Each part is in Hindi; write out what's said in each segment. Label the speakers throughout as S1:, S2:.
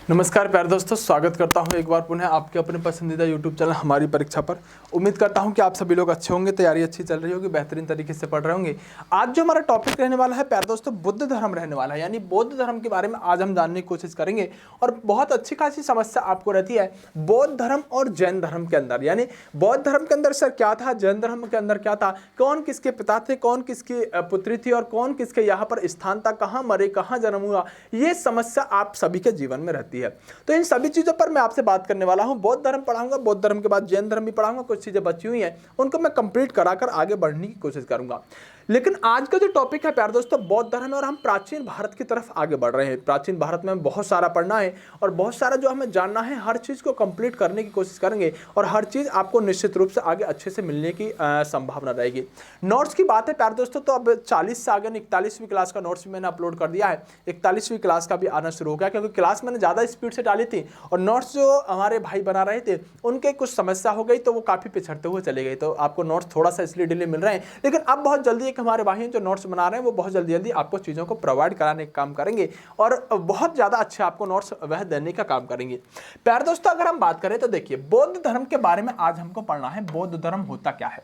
S1: नमस्कार प्यारे दोस्तों, स्वागत करता हूं एक बार पुनः आपके अपने पसंदीदा YouTube चैनल हमारी परीक्षा पर। उम्मीद करता हूं कि आप सभी लोग अच्छे होंगे, तैयारी अच्छी चल रही होगी, बेहतरीन तरीके से पढ़ रहे होंगे। आज जो हमारा टॉपिक रहने वाला है प्यारे दोस्तों, बुद्ध धर्म रहने वाला है। यानी बौद्ध धर्म के बारे में आज हम जानने की कोशिश करेंगे। और बहुत अच्छी खासी समस्या आपको रहती है बौद्ध धर्म और जैन धर्म के अंदर। यानी बौद्ध धर्म के अंदर सर क्या था, जैन धर्म के अंदर क्या था, कौन किसके पिता थे, कौन किसकी पुत्री थी और कौन किसके यहाँ पर स्थान था, कहाँ मरे, कहाँ जन्म हुआ, ये समस्या आप सभी के जीवन में रहती है। तो इन सभी चीजों पर मैं आपसे बात करने वाला हूं। बौद्ध धर्म पढ़ाऊंगा, बौद्ध धर्म के बाद जैन धर्म भी पढ़ाऊंगा। कुछ चीजें बची हुई हैं उनको मैं कंप्लीट कराकर आगे बढ़ने की कोशिश करूंगा। लेकिन आज का जो टॉपिक है प्यारे दोस्तों, बौद्ध धर्म है और हम प्राचीन भारत की तरफ आगे बढ़ रहे हैं। प्राचीन भारत में बहुत सारा पढ़ना है और बहुत सारा जो हमें जानना है, हर चीज को कंप्लीट करने की कोशिश करेंगे और हर चीज आपको निश्चित रूप से आगे अच्छे से मिलने की संभावना रहेगी। नोट्स की बात है प्यारे दोस्तों, तो अब 40 से आगे 41वीं क्लास का नोट्स भी मैंने अपलोड कर दिया है। 41वीं क्लास का भी आना शुरू हो गया, क्योंकि क्लास मैंने ज्यादा स्पीड से डाली थी और नोट्स जो हमारे भाई बना रहे थे उनके कुछ समस्या हो गई, तो वो काफी पिछड़ते हुए चले गए। तो आपको नोट्स थोड़ा सा इसलिए डिले मिल रहे हैं, लेकिन अब बहुत जल्दी एक हमारे भाई जो नोट्स बना रहे हैं वो बहुत जल्दी आपको चीजों को प्रोवाइड कराने का काम करेंगे और बहुत ज्यादा अच्छे आपको नोट्स वह देने का काम करेंगे। प्यारे दोस्तों, अगर हम बात करें तो देखिए, बौद्ध धर्म के बारे में आज हमको पढ़ना है। बौद्ध धर्म होता क्या है?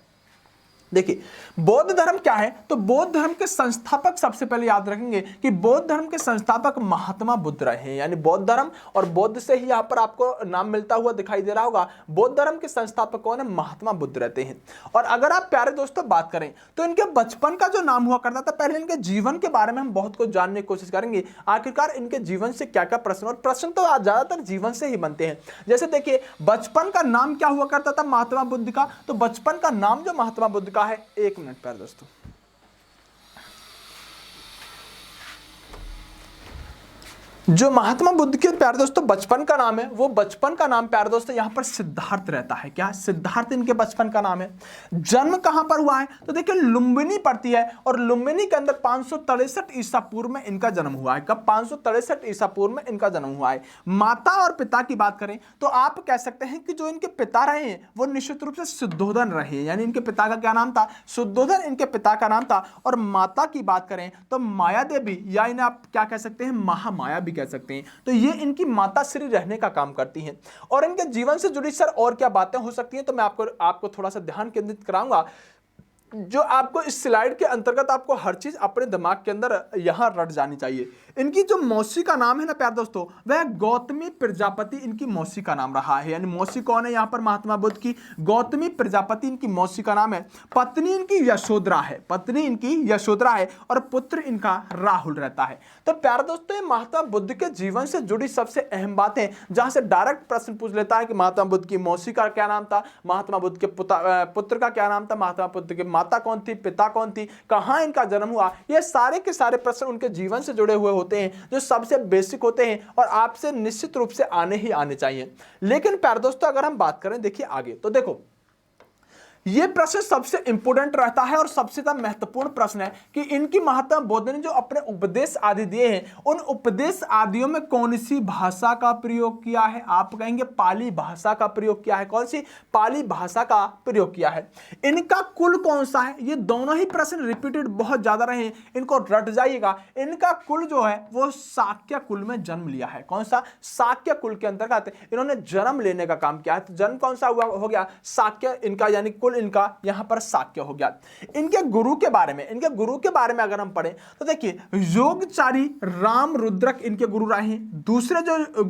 S1: देखिए, बौद्ध धर्म क्या है, तो बौद्ध धर्म के संस्थापक सबसे पहले याद रखेंगे कि बौद्ध धर्म के संस्थापक महात्मा बुद्ध रहे हैं। यानी बौद्ध धर्म, और बौद्ध से ही यहां पर आपको नाम मिलता हुआ दिखाई दे रहा होगा। बौद्ध धर्म के संस्थापक कौन है? महात्मा बुद्ध रहते हैं। और अगर आप प्यारे दोस्तों बात करें तो इनके बचपन का जो नाम हुआ करता था, पहले इनके जीवन के बारे में हम बहुत कुछ जानने की कोशिश करेंगे। आखिरकार इनके जीवन से क्या क्या प्रश्न, और प्रश्न तो ज्यादातर जीवन से ही बनते हैं। जैसे देखिए, बचपन का नाम क्या हुआ करता था महात्मा बुद्ध का? तो बचपन का नाम जो महात्मा बुद्ध का है, एक मिनट प्यारे दोस्तों, जो महात्मा बुद्ध के प्यारे दोस्तों बचपन का नाम है, वो बचपन का नाम प्यारे दोस्तों यहां पर सिद्धार्थ रहता है। क्या? सिद्धार्थ इनके बचपन का नाम है। जन्म कहां पर हुआ है? तो देखिए, लुम्बिनी पड़ती है और लुम्बिनी के अंदर 563 ईसा पूर्व में इनका जन्म हुआ है। कब? 563 ईसा पूर्व में इनका जन्म हुआ है। माता और पिता की बात करें तो आप कह सकते हैं कि जो इनके पिता रहे हैं वो निश्चित रूप से शुद्धोधन रहे। यानी इनके पिता का क्या नाम था? शुद्धोधन इनके पिता का नाम था। और माता की बात करें तो माया देवी, या इन्हें आप क्या कह सकते हैं? महामाया भी कह सकते हैं। तो ये इनकी माता श्री रहने का काम करती हैं। और इनके जीवन से जुड़ी सर और क्या बातें हो सकती हैं, तो मैं आपको थोड़ा सा ध्यान केंद्रित कराऊंगा। जो आपको इस स्लाइड के अंतर्गत आपको हर चीज अपने दिमाग के अंदर यहां रट जानी चाहिए। इनकी जो मौसी का नाम है ना प्यारे दोस्तों, वह गौतमी प्रजापति इनकी मौसी का नाम रहा है। यानी मौसी कौन है यहां पर? महात्मा बुद्ध की गौतमी प्रजापति इनकी मौसी का नाम है। पत्नी इनकी यशोधरा है, पत्नी इनकी यशोधरा है और पुत्र इनका राहुल रहता है। तो प्यारे दोस्तों, ये महात्मा बुद्ध के जीवन से जुड़ी सबसे अहम बातें, जहां से डायरेक्ट प्रश्न पूछ लेता है कि महात्मा बुद्ध की मौसी का क्या नाम था, महात्मा बुद्ध के पुत्र का क्या नाम था, महात्मा बुद्ध के माता कौन थी, पिता कौन थी, कहां इनका जन्म हुआ, ये सारे के सारे प्रश्न उनके जीवन से जुड़े हुए होते हैं, जो सबसे बेसिक होते हैं और आपसे निश्चित रूप से आने ही आने चाहिए। लेकिन प्यारे दोस्तों, अगर हम बात करें देखिए आगे, तो देखो ये प्रश्न सबसे इंपोर्टेंट रहता है और सबसे ज्यादा महत्वपूर्ण प्रश्न है कि इनकी महात्मा बुद्ध ने जो अपने उपदेश आदि दिए हैं, उन उपदेश आदियों में कौन सी भाषा का प्रयोग किया है? आप कहेंगे पाली भाषा का प्रयोग किया है। कौन सी? पाली भाषा का प्रयोग किया है। इनका कुल कौन सा है? ये दोनों ही प्रश्न रिपीटेड बहुत ज्यादा रहे, इनको रट जाइएगा। इनका कुल जो है वो शाक्य कुल में जन्म लिया है। कौन सा? शाक्य कुल के अंतर्गत इन्होंने जन्म लेने का काम किया है। तो जन्म कौन सा हुआ? हो गया शाक्य इनका, यानी कुल इनका यहां पर शाक्य हो गया। इनके गुरु के बारे में अगर हम पढ़ें तो देखिए, योगचारी राम रुद्रक इनके गुरु रहे हैं। दूसरे जो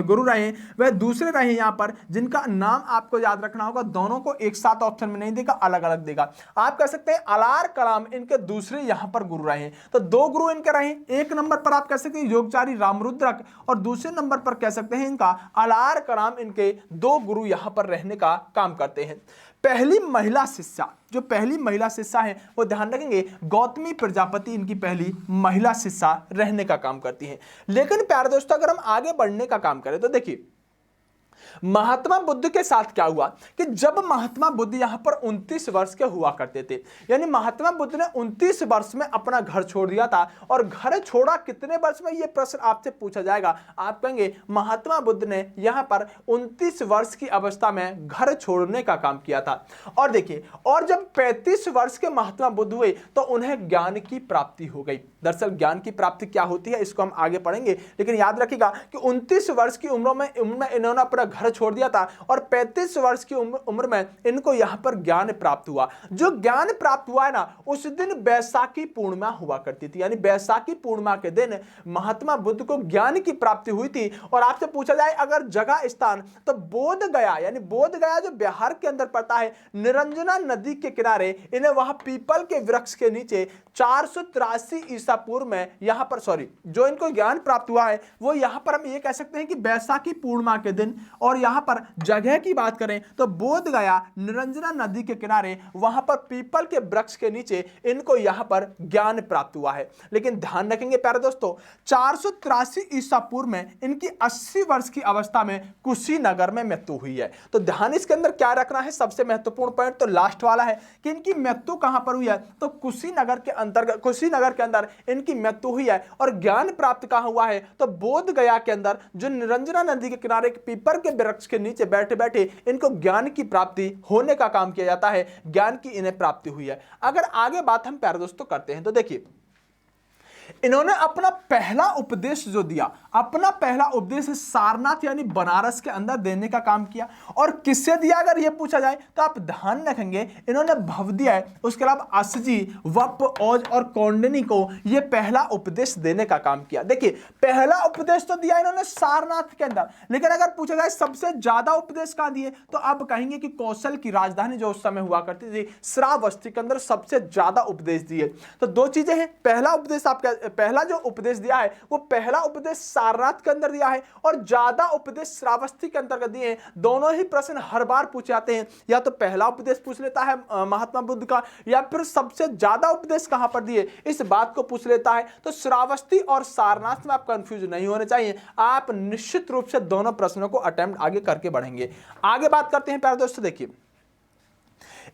S1: गुरु रहे हैं वह दूसरे रहे हैं यहां पर, जिनका नाम आपको याद रखना होगा। दोनों को एक साथ ऑप्शन में नहीं देगा, अलग अलग देगा। आप कह सकते हैं अलार कलाम इनके दूसरे यहां पर गुरु रहे हैं। तो दो गुरु इनके रहे। एक नंबर पर आप कह सकते हैं योगचारी रामरुद्रक और दूसरे नंबर पर कह सकते हैं इनका अलार कलाम। इनके दो गुरु यहां पर रहने का काम करते हैं। पहली महिला शिष्या है वो ध्यान रखेंगे, गौतमी प्रजापति इनकी पहली महिला शिष्या रहने का काम करती है। लेकिन प्यारे दोस्तों, अगर हम आगे बढ़ने का काम करें तो देखिए, महात्मा बुद्ध के साथ क्या हुआ कि जब महात्मा बुद्ध यहां पर 29 वर्ष के हुआ करते थे, यानी महात्मा बुद्ध ने 29 वर्ष में अपना घर छोड़ दिया था। और घर छोड़ा कितने वर्ष में, यह प्रश्न आपसे पूछा जाएगा। आप कहेंगे महात्मा बुद्ध ने यहां पर 29 वर्ष की अवस्था में घर छोड़ने का काम किया था। और देखिए, और जब 35 वर्ष के महात्मा बुद्ध हुए तो उन्हें ज्ञान की प्राप्ति हो गई। दरअसल ज्ञान की प्राप्ति क्या होती है इसको हम आगे पढ़ेंगे, लेकिन याद रखिएगा कि 29 वर्ष की उम्र में इन्होंने अपना घर छोड़ दिया था और 35 वर्ष की उम्र में इनको यहां पर ज्ञान प्राप्त हुआ। जो ज्ञान प्राप्त हुआ है ना, उस दिन बैसाखी पूर्णिमा हुआ करती थी, यानी बैसाखी पूर्णिमा के दिन महात्मा बुद्ध को ज्ञान की प्राप्ति हुई थी। और आपसे पूछा जाए अगर जगह स्थान, तो बोध गया, यानी बोध गया जो बिहार के अंदर पड़ता है, निरंजना नदी के किनारे, इन्हें वहां पीपल के वृक्ष के नीचे 483 ईसा पूर्व में यहां पर जो इनको ज्ञान प्राप्त हुआ है वो यहां पर हम ये कह सकते हैं कि बैसाखी पूर्णिमा के दिन। और यहां पर जगह की बात करें तो बोध गया निरंजना नदी के किनारे, वहां पर पीपल के वृक्ष के नीचे इनको यहां पर ज्ञान प्राप्त हुआ है। लेकिन ध्यान रखेंगे प्यारे दोस्तों, 483 ईसा पूर्व में इनकी 80 वर्ष की अवस्था में कुशीनगर में मृत्यु हुई है। तो ध्यान इसके अंदर क्या रखना है, सबसे महत्वपूर्ण पॉइंट तो लास्ट वाला है कि इनकी मृत्यु कहां पर हुई है, तो कुशीनगर के अंतर्गत, कुशीनगर के अंदर इनकी मृत्यु हुई है। और ज्ञान प्राप्त कहां हुआ है, तो बोध गया के अंदर, जो निरंजना नदी के किनारे पीपल के वृक्ष के नीचे बैठे बैठे इनको ज्ञान की प्राप्ति होने का काम किया जाता है, ज्ञान की इन्हें प्राप्ति हुई है। अगर आगे बात हम प्यारे दोस्तों करते हैं तो देखिए, इन्होंने अपना पहला उपदेश जो दिया, अपना पहला उपदेश सारनाथ यानी बनारस के अंदर देने का काम किया। और किससे दिया अगर यह पूछा जाए तो आप ध्यान रखेंगे, इन्होंने भवदिया है, उसके अलावा असजी, वप, औज और कौंडिनी को यह पहला उपदेश देने का काम किया। देखिए, पहला उपदेश तो दिया इन्होंने सारनाथ के अंदर, लेकिन अगर पूछा जाए सबसे ज्यादा उपदेश कहां दिए, तो आप कहेंगे कि कौशल की राजधानी जो उस समय हुआ करती थी श्रावस्ती के अंदर सबसे ज्यादा उपदेश दिए। तो दो चीजें हैं, पहला उपदेश आपका, पहला जो उपदेश दिया है वो पहला उपदेश सारनाथ के अंदर दिया है, और ज्यादा उपदेश श्रावस्ती के अंतर्गत दिए हैं। दोनों ही प्रश्न हर बार पूछे जाते हैं, या तो पहला उपदेश पूछ लेता है महात्मा बुद्ध का, या फिर सबसे ज्यादा उपदेश कहां पर दिए इस बात को पूछ लेता है। तो श्रावस्ती और सारनाथ में आप कंफ्यूज नहीं होने चाहिए, आप निश्चित रूप से दोनों प्रश्नों को अटेम्प्ट आगे करके बढ़ेंगे। आगे बात करते हैं प्यारे दोस्तों, देखिए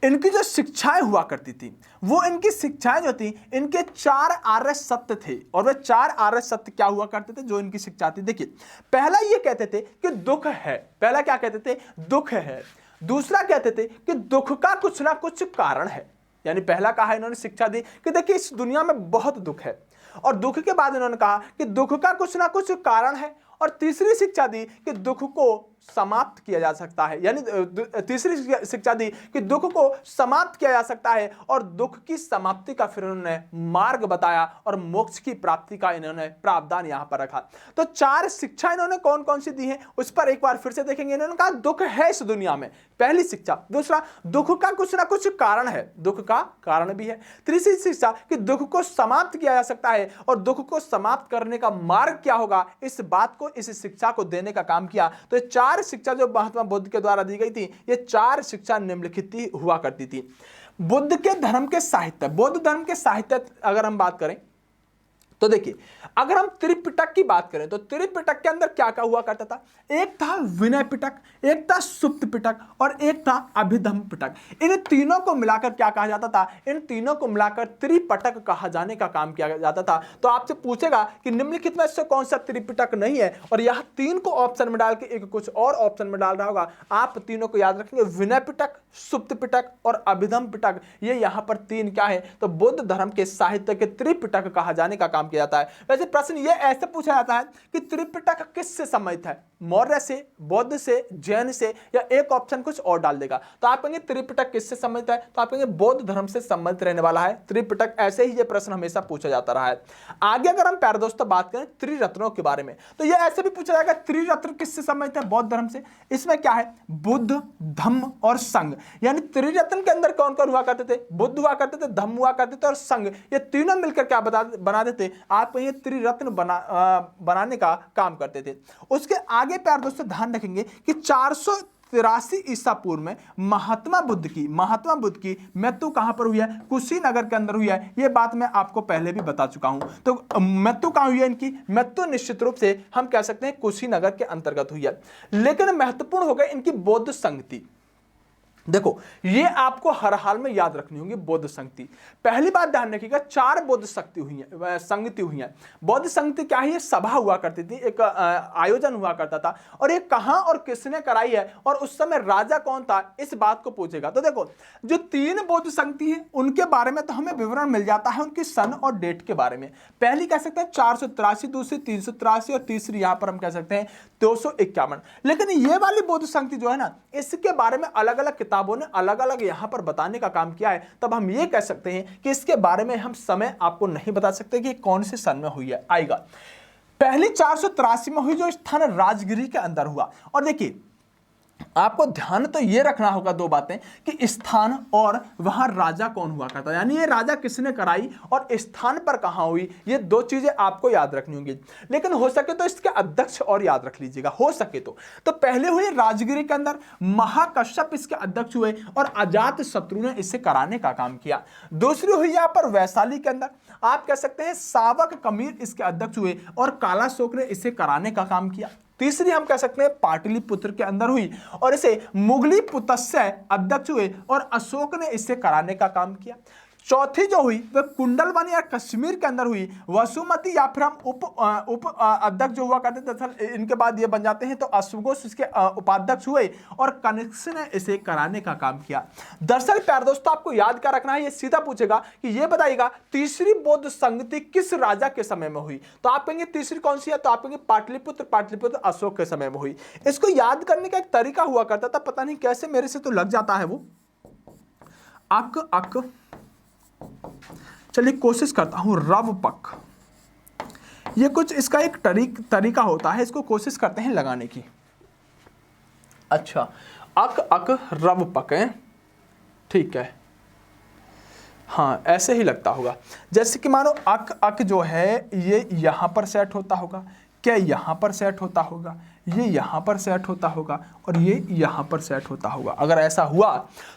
S1: इनकी जो शिक्षाएं हुआ करती थी, वो इनकी शिक्षाएं जो थी, इनके 4 आर्य सत्य थे। और वे 4 आर्य सत्य क्या हुआ करते थे जो इनकी शिक्षा थी, देखिए पहला ये कहते थे कि दुख है, पहला क्या कहते थे, दुख है। दूसरा कहते थे कि दुख का कुछ ना कुछ कारण है, यानी पहला कहा इन्होंने शिक्षा दी कि देखिए इस दुनिया में बहुत दुख है, और दुख के बाद इन्होंने कहा कि दुख का कुछ ना कुछ कारण है। और तीसरी शिक्षा दी कि दुख को समाप्त किया जा सकता है, यानी तीसरी शिक्षा दी कि दुख को समाप्त किया जा सकता है, और दुख की समाप्ति का फिर उन्होंने मार्ग बताया, और मोक्ष की प्राप्ति का इन्होंने प्रावधान यहां पर रखा। तो 4 शिक्षा इन्होंने कौन कौन सी दी है उस पर एक बार फिर से देखेंगे। इन्होंने कहा दुख है इस दुनिया में, पहली शिक्षा। दूसरा, दुख का कुछ ना कुछ कारण है, दुख का कारण भी है। तीसरी शिक्षा कि दुख को समाप्त किया जा सकता है, और दुख को समाप्त करने का मार्ग क्या होगा, इस बात को, इस शिक्षा को देने का काम किया। तो ये 4 शिक्षा जो महात्मा बुद्ध के द्वारा दी गई थी, ये 4 शिक्षा निम्नलिखित हुआ करती थी। बुद्ध के धर्म के साहित्य, बौद्ध धर्म के साहित्य अगर हम बात करें तो देखिए, अगर हम त्रिपिटक की बात करें तो त्रिपिटक के अंदर क्या क्या हुआ करता था, एक था विनय पिटक, एक था सुप्त पिटक, और एक था अभिधम पिटक। इन तीनों को मिलाकर क्या कहा जाता था, इन तीनों को मिलाकर त्रिपिटक कहा जाने का काम किया जाता था। तो आपसे पूछेगा कि निम्नलिखित में से कौन सा त्रिपिटक नहीं है, और यह 3 को ऑप्शन में डाल के एक कुछ और ऑप्शन में डाल रहा होगा, आप तीनों को याद रखेंगे, विनय पिटक, सुप्त पिटक और अभिधम पिटक। ये यहां पर 3 क्या है, तो बुद्ध धर्म के साहित्य के त्रिपिटक कहा जाने का काम किया जाता है। वैसे प्रश्न ये ऐसे पूछा जाता है कि त्रिपिटक किससे संबंधित है, मौर्य से, बौद्ध से, जैन से, या एक ऑप्शन कुछ और डाल देगा। तो आप कहेंगे त्रिपिटक किससे संबंधित है, तो आप कहेंगे बौद्ध धर्म से संबंधित रहने वाला है त्रिपिटक। ऐसे ही ये प्रश्न हमेशा पूछा जाता रहा है। आगे अगर हम प्यारे दोस्तों बात करें त्रिरत्नों के बारे में, तो ये ऐसे भी पूछा जाएगा त्रिरत्न किससे संबंधित है, बौद्ध धर्म से। इसमें क्या है, बुद्ध, धम्म और संघ, यानी त्रिरत्न के अंदर कौन कौन हुआ करते थे, बुद्ध हुआ करते थे, धम्म हुआ करते थे और संघ। ये तीनों मिलकर क्या बना देते, आप ये त्रिरत्न बनाने का काम करते थे। उसके आगे प्यारे दोस्तों ध्यान रखेंगे कि 483 ईसा पूर्व में महात्मा बुद्ध की मृत्यु कहां पर हुई है? कुशीनगर के अंदर हुई है। ये बात मैं आपको पहले भी बता चुका हूं। तो मृत्यु कहां हुई है इनकी? मृत्यु निश्चित रूप से हम कह सकते हैं कुशीनगर के अंतर्गत हुई है। लेकिन महत्वपूर्ण हो गई इनकी बौद्ध संगति। देखो, ये आपको हर हाल में याद रखनी होगी बौद्ध संगति। पहली बात ध्यान रखिएगा, 4 बौद्ध शक्ति हुई है, संगति हुई है। बौद्ध संगति क्या है? ये सभा हुआ करती थी, एक आयोजन हुआ करता था, और ये कहां और किसने कराई है और उस समय राजा कौन था, इस बात को पूछेगा। तो देखो, जो 3 बौद्ध संगति है उनके बारे में तो हमें विवरण मिल जाता है उनकी सन और डेट के बारे में। पहली कह सकते हैं 483, दूसरी 383 और तीसरी यहां पर हम कह सकते हैं 251। लेकिन ये वाली बौद्ध संगति जो है ना, इसके बारे में अलग अलग किताबों ने अलग अलग यहां पर बताने का काम किया है। तब हम ये कह सकते हैं कि इसके बारे में हम समय आपको नहीं बता सकते कि कौन से सन में हुई है। आएगा, पहली 483 में हुई, जो स्थान राजगिरी के अंदर हुआ। और देखिए, आपको ध्यान तो ये रखना होगा 2 बातें कि स्थान और वहां राजा कौन हुआ करता, यानी ये राजा किसने कराई और स्थान पर कहां हुई, ये 2 चीजें आपको याद रखनी होंगी। लेकिन हो सके तो इसके अध्यक्ष और याद रख लीजिएगा, हो सके तो पहले हुई राजगिरी के अंदर, महाकश्यप इसके अध्यक्ष हुए और अजात शत्रु ने इसे कराने का काम किया। दूसरी हुई यहां पर वैशाली के अंदर, आप कह सकते हैं सावक कमीर इसके अध्यक्ष हुए और कालाशोक ने इसे कराने का काम किया। तीसरी हम कह सकते हैं पाटलिपुत्र के अंदर हुई और इसे मुगली पुतस्य अध्यक्ष हुए और अशोक ने इसे कराने का काम किया। चौथी जो हुई वह कुंडलवन या कश्मीर के अंदर हुई, वसुमती या फिर हम उप अध्यक्ष जो हुआ करते थे, इनके बाद ये बन जाते हैं, तो अश्वघोष इसके उपाध्यक्ष हुए और कनिष्क ने इसे कराने का काम किया। दरअसल प्यारे दोस्तों, आपको याद क्या रखना है, ये सीधा पूछेगा कि ये बताइएगा तीसरी बौद्ध संगति किस राजा के समय में हुई। तो आप कहेंगे तीसरी कौन सी है, तो आप कहेंगे पाटलिपुत्र अशोक के समय में हुई। इसको याद करने का एक तरीका हुआ करता था, पता नहीं कैसे मेरे से तो लग जाता है वो अक। चलिए कोशिश करता हूं, रव पक, ये कुछ इसका एक तरीका होता है, इसको कोशिश करते हैं लगाने की। अच्छा, अक रव पक है, ठीक है, हाँ ऐसे ही लगता होगा। जैसे कि मानो अक जो है ये यहां पर सेट होता होगा, क्या यहां पर सेट होता होगा, ये यहां पर सेट होता होगा और ये यहां पर सेट होता होगा। अगर ऐसा हुआ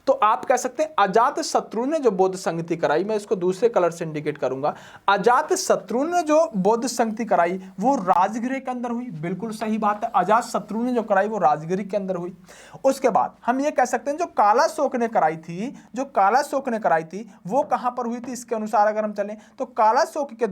S1: तो आप कह सकते हैं अजात शत्रु ने जो बौद्ध संगति कराई, मैं इसको दूसरे कलर से इंडिकेट करूंगा, अजात शत्रु ने जो बौद्ध संगति कराई वो राजगिरी के अंदर हुई। बिल्कुल सही बात है, अजात शत्रु ने जो कराई वो राजगिरी के अंदर हुई। उसके बाद हम ये कह सकते हैं जो कालाशोक ने कराई थी वो कहां पर हुई थी। इसके अनुसार अगर हम चलें तो कालाशोक के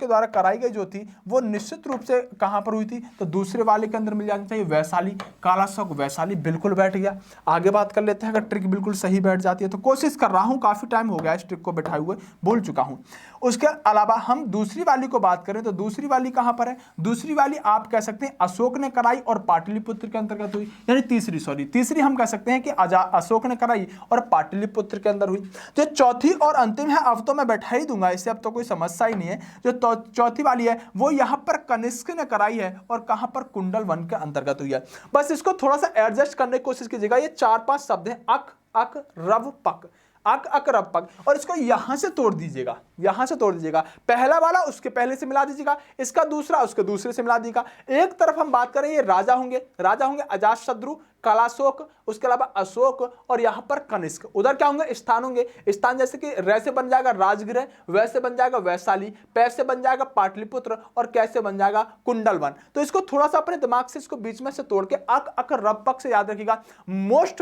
S1: द्वारा कराई गई जो थी वो निश्चित रूप से कहां पर हुई थी, तो दूसरे वाले के अंदर मिल जाना चाहिए, वैशाली। कालाशोक वैशाली, बिल्कुल बैठ गया। आगे बात कर लेते हैं, अगर ट्रिक बिल्कुल सही बैठ जाती है तो कोशिश कर रहा हूं, काफी टाइम हो गया इस ट्रिक को बैठाए हुए, भूल चुका हूं। उसके अलावा हम दूसरी वाली को बात करें तो दूसरी वाली कहां पर है, दूसरी वाली आप कह सकते हैं अशोक ने कराई और पाटलिपुत्र के अंतर्गत हुई, यानी तीसरी हम कह सकते हैं कि अशोक ने कराई और पाटलिपुत्र के अंदर हुई। जो चौथी और अंतिम है, अब तो मैं बैठा ही दूंगा इसे, अब तो कोई समस्या ही नहीं है। जो चौथी वाली है वो यहां पर कनिष्क ने कराई है और कहां पर कुंडल वन के अंतर्गत हुई है। बस इसको थोड़ा सा एडजस्ट करने की कोशिश कीजिएगा। ये 4-5 शब्द हैं, अक रव पक, अक रव पक, और इसको यहां से तोड़ दीजिएगा। पहला वाला उसके पहले से मिला दीजिएगा, इसका दूसरा उसके दूसरे से मिला दीजिएगा। एक तरफ हम बात करें ये राजा होंगे अजातशत्रु, कालाशोक, उसके अलावा अशोक और यहां पर कनिष्क। उधर क्या होंगे, स्थान होंगे, स्थान जैसे कि रै से बन जाएगा राजगृह, वैसे बन जाएगा वैशाली, पै से बन जाएगा पाटलिपुत्र और कैसे बन जाएगा कुंडलवन। तो इसको थोड़ा सा अपने दिमाग से इसको बीच में से तोड़ के अक रव पक से याद रखिएगा। मोस्ट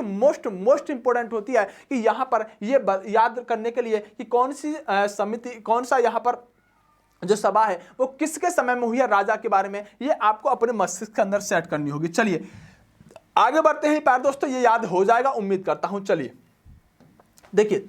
S1: इंपोर्टेंट होती है कि यहां पर ये याद करने के लिए कि कौन सी समिति, कौन सा यहां पर जो सभा है वो किसके समय में हुई है, राजा के बारे में, ये आपको अपने मस्तिष्क के अंदर सेट करनी होगी। चलिए आगे बढ़ते हैं प्यारे दोस्तों, ये याद हो जाएगा उम्मीद करता हूं। चलिए देखिए,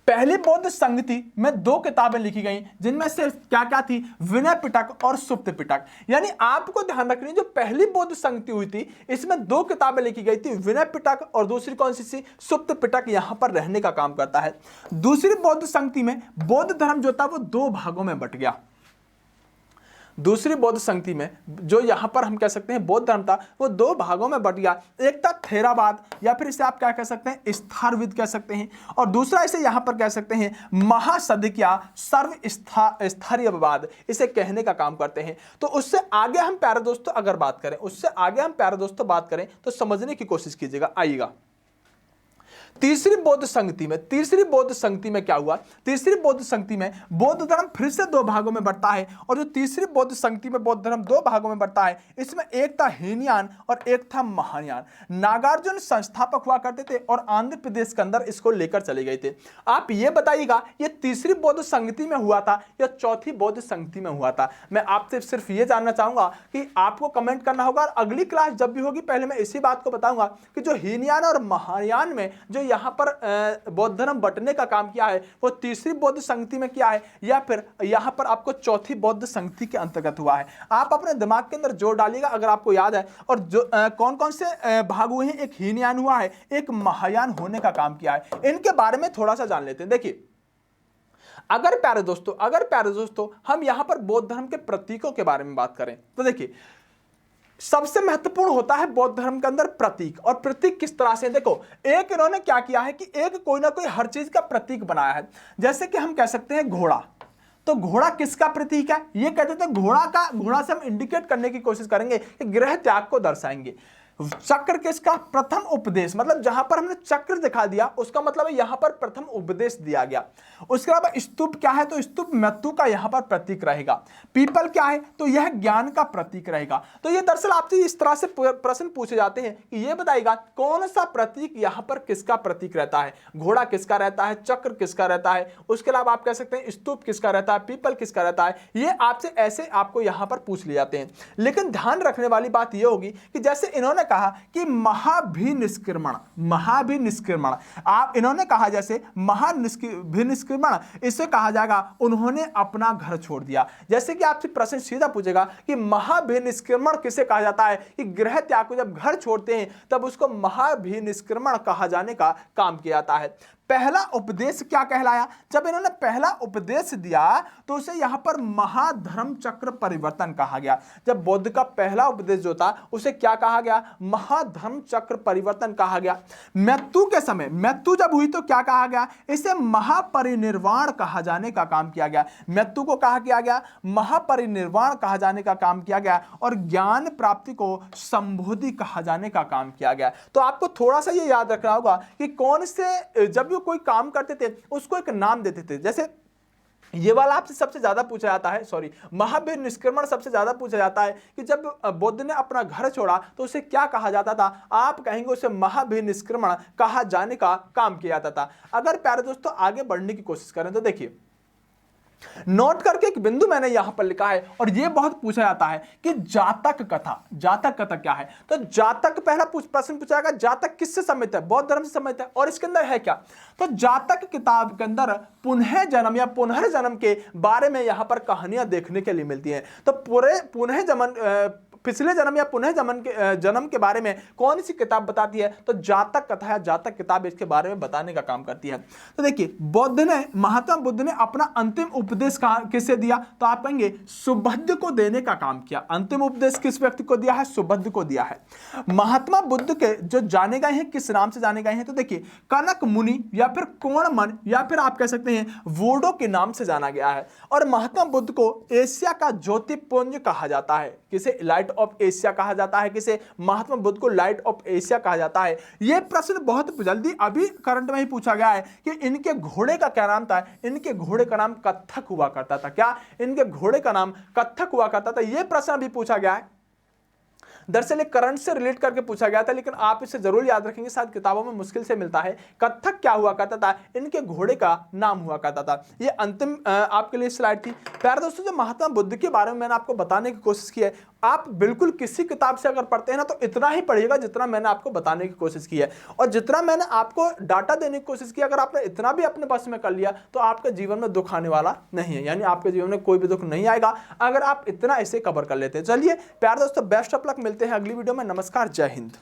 S1: पहली बौद्ध संगति में 2 किताबें लिखी गई जिनमें से क्या थी, विनय पिटक और सुप्त पिटक। यानी आपको ध्यान रखनी, जो पहली बौद्ध संगति हुई थी इसमें 2 किताबें लिखी गई थी, विनय पिटक और दूसरी कौन सी थी, सुप्त पिटक, यहां पर रहने का काम करता है। दूसरी बौद्ध संगति में बौद्ध धर्म जो था वो 2 भागों में बट गया। दूसरी बौद्ध संगति में जो यहाँ पर हम कह सकते हैं बौद्ध धर्म था, वो दो भागों में बट गया। एक था थेरावाद, या फिर इसे आप क्या कह सकते हैं, स्थारविद कह सकते हैं, और दूसरा इसे यहाँ पर कह सकते हैं महासदिक या सर्व स्थारीयवाद, इसे कहने का काम करते हैं। तो उससे आगे हम प्यारे दोस्तों अगर बात करें, उससे आगे हम प्यारे दोस्तों बात करें तो समझने की कोशिश कीजिएगा। आइएगा तीसरी बौद्ध संगति में क्या हुआ? तीसरी बौद्ध संगति में बौद्ध धर्म फिर से दो भागों में बढ़ता है, और जो तीसरी बौद्ध संगति में बौद्ध धर्म दो भागों में बढ़ता है, इसमें एक था हीनयान और एक था महायान। नागार्जुन संस्थापक हुआ करते थे और आंध्र प्रदेश के अंदर इसको लेकर चले गए थे। आप ये बताइएगा ये तीसरी बौद्ध संगति में हुआ था या चौथी बौद्ध संगति में हुआ था? मैं आपसे सिर्फ ये जानना चाहूंगा कि आपको कमेंट करना होगा, और अगली क्लास जब भी होगी पहले मैं इसी बात को बताऊंगा कि जो हीनयान और महायान में जो यहाँ पर बौद्ध धर्म बंटने का काम किया है वो तीसरी बौद्ध संगति में किया है या फिर यहाँ पर आपको चौथी बौद्ध संगति के अंतर्गत हुआ है। आप अपने दिमाग के अंदर जोड़ डालिएगा अगर आपको याद है। और जो कौन कौन से भाग हुए हैं, एक हीनयान हुआ है, एक महायान होने का काम किया है। इनके बारे में थोड़ा सा जान लेते हैं। देखिए अगर प्यारे दोस्तों हम यहाँ पर बौद्ध धर्म के प्रतीकों के बारे में बात करें तो देखिए सबसे महत्वपूर्ण होता है बौद्ध धर्म के अंदर प्रतीक। और प्रतीक किस तरह से, देखो एक इन्होंने क्या किया है कि एक कोई ना कोई हर चीज का प्रतीक बनाया है। जैसे कि हम कह सकते हैं घोड़ा, तो घोड़ा किसका प्रतीक है? ये कहते थे घोड़ा से हम इंडिकेट करने की कोशिश करेंगे कि गृह त्याग को दर्शाएंगे। चक्र किसका? प्रथम उपदेश, मतलब जहां पर हमने चक्र दिखा दिया उसका मतलब है यहां पर प्रथम उपदेश दिया गया। उसके अलावा स्तूप क्या है? तो स्तूप मृत्यु का यहां पर प्रतीक रहेगा। पीपल क्या है? तो यह ज्ञान का प्रतीक रहेगा। तो ये दरअसल आपसे इस तरह से प्रश्न पूछे जाते हैं कि ये बताइएगा कौन सा प्रतीक यहां पर किसका प्रतीक रहता है? घोड़ा किसका रहता है? चक्र किसका रहता है? उसके अलावा आप कह सकते हैं स्तूप किसका रहता है? पीपल किसका रहता है? ये आपसे ऐसे आपको यहां पर पूछ लिए जाते हैं। लेकिन ध्यान रखने वाली बात यह होगी कि जैसे इन्होंने कहा कि महाभिनिष्क्रमण, आप इन्होंने कहा जैसे महाभिनिष्क्रमण, इससे कहा जाएगा उन्होंने अपना घर छोड़ दिया। जैसे कि आपसे प्रश्न सीधा पूछेगा कि महाभिनिष्क्रमण किसे कहा जाता है? कि गृह त्याग को जब घर छोड़ते हैं तब उसको महाभिनिष्क्रमण कहा जाने का काम किया जाता है। पहला उपदेश क्या कहलाया? जब इन्होंने पहला उपदेश दिया तो उसे यहां पर महाधर्म चक्र परिवर्तन कहा गया। जब बौद्ध का पहला उपदेश जो था उसे क्या कहा गया? महाधर्म चक्र परिवर्तन कहा गया। मृत्यु के समय मृत्यु जब हुई तो क्या कहा गया? इसे महापरिनिर्वाण कहा जाने का काम किया गया। मृत्यु को कहा किया गया महापरिनिर्वाण कहा जाने का काम किया गया, और ज्ञान प्राप्ति को संबोधि कहा जाने का काम किया गया। तो आपको थोड़ा सा ये याद रखना होगा कि कौन से जब कोई काम करते थे उसको एक नाम देते थे। जैसे ये वाला आपसे सबसे ज्यादा पूछा जाता है, महाभिनिष्क्रमण सबसे ज्यादा पूछा जाता है कि जब बुद्ध ने अपना घर छोड़ा तो उसे क्या कहा जाता था? आप कहेंगे उसे महाभिनिष्क्रमण कहा जाने का काम किया जाता था। अगर प्यारे दोस्तों आगे बढ़ने की कोशिश करें तो देखिए नोट करके एक बिंदु मैंने यहां पर लिखा है, और यह बहुत पूछा जाता है कि जातक कथा क्या है? तो जातक पहला प्रश्न पूछा जाएगा, जातक किससे संबंधित है? बौद्ध धर्म से संबंधित है। और इसके अंदर है क्या? तो जातक किताब के अंदर पुनर्जन्म या पुनर्जन्म के बारे में यहां पर कहानियां देखने के लिए मिलती हैं। तो पूरे पिछले जन्म या पुनः जन्म के बारे में कौन सी किताब बताती है? तो जातक कथा या जातक किताब इसके बारे में बताने का काम करती है। तो देखिए महात्मा बुद्ध ने अपना अंतिम उपदेश किसे दिया? तो आप कहेंगे सुबुद्ध को देने का काम किया। अंतिम उपदेश किस व्यक्ति को दिया है? सुबुद्ध को दिया है। महात्मा बुद्ध के जो जाने गए हैं किस नाम से जाने गए हैं? तो देखिए कनक मुनि या फिर कोणमन या फिर आप कह सकते हैं वोडो के नाम से जाना गया है। और महात्मा बुद्ध को एशिया का ज्योतिपुंज कहा जाता है। किसे? लाइट ऑफ एशिया कहा जाता है। किसे? महात्मा बुद्ध को लाइट ऑफ एशिया कहा जाता है। यह प्रश्न बहुत जल्दी अभी करंट में ही पूछा गया है कि इनके घोड़े का क्या नाम था? इनके घोड़े का नाम कत्थक हुआ करता था। क्या? इनके घोड़े का नाम कत्थक हुआ करता था। यह प्रश्न अभी पूछा गया है। दरअसल करंट से रिलेट करके पूछा गया था, लेकिन आप इसे जरूर याद रखेंगे, शायद किताबों में मुश्किल से मिलता है। कत्थक क्या हुआ करता था? इनके घोड़े का नाम हुआ करता था। ये अंतिम आपके लिए स्लाइड थी। प्यारे दोस्तों जो महात्मा बुद्ध के बारे में मैंने आपको बताने की कोशिश की है, आप बिल्कुल किसी किताब से अगर पढ़ते हैं ना तो इतना ही पढ़िएगा जितना मैंने आपको बताने की कोशिश की है, और जितना मैंने आपको डाटा देने की कोशिश की, अगर आपने इतना भी अपने पास में कर लिया तो आपके जीवन में दुख आने वाला नहीं है। यानी आपके जीवन में कोई भी दुख नहीं आएगा अगर आप इतना इसे कवर कर लेते हैं। चलिए प्यारे दोस्तों बेस्ट ऑफ लक, मिलते हैं अगली वीडियो में। नमस्कार, जय हिंद।